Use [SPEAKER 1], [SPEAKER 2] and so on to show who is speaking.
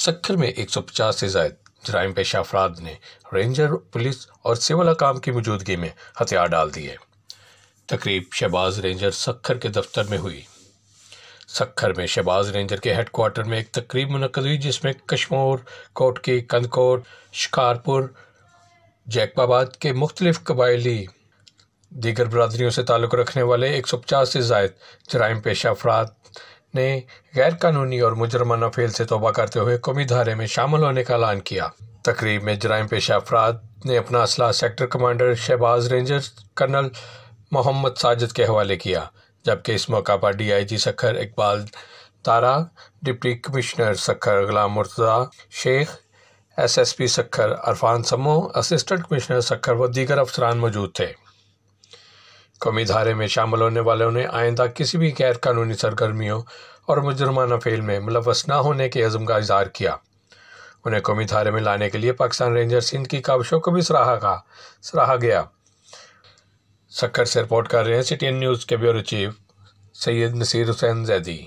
[SPEAKER 1] सक्खर में 150 से ज़ायद जराइम पेशा अफराद ने रेंजर, पुलिस और सिविल हकाम की मौजूदगी में हथियार डाल दिए। तकरीब शहबाज रेंजर सक्खर के दफ्तर में हुई। सक्खर में शहबाज रेंजर के हेडक्वार्टर में एक तकरीब मुनक्कद हुई जिसमें कशमोर, कोटकी, कंदकोट, शिकारपुर, जैकबाबाद के मुख्तलिफ कबायली दीगर बरादरियों से ताल्लुक़ रखने वाले 150 से ज़ायद जराइम पेशा अफराद ने गैर कानूनी और मुजरमाना फेल से तौबा करते हुए कौमी धारे में शामिल होने का ऐलान किया। तकरीब में जराइम पेशा अफराद ने अपना असला sector commander Shahbaz ranger colonel Mohammad Sajid के हवाले किया, जबकि इस मौका पर DIG Sukkur Iqbal Tara, deputy commissioner Sukkur Ghulam Murtaza Sheikh, SSP Sukkur Irfan Samo, assistant commissioner Sukkur व दीगर अफसरान मौजूद थे। कौमी धारे में शामिल होने वालों ने आइंदा किसी भी गैर कानूनी सरगर्मियों और मुजरमाना फेल में मुलव्वस न होने के अज़्म का इज़हार किया। उन्हें कौमी धारे में लाने के लिए पाकिस्तान रेंजर सिंध की काविशों को भी सराहा गया। सक्खर से रिपोर्ट कर रहे हैं CTN न्यूज़ के ब्यूरो चीफ सैयद नसीर हुसैन जैदी।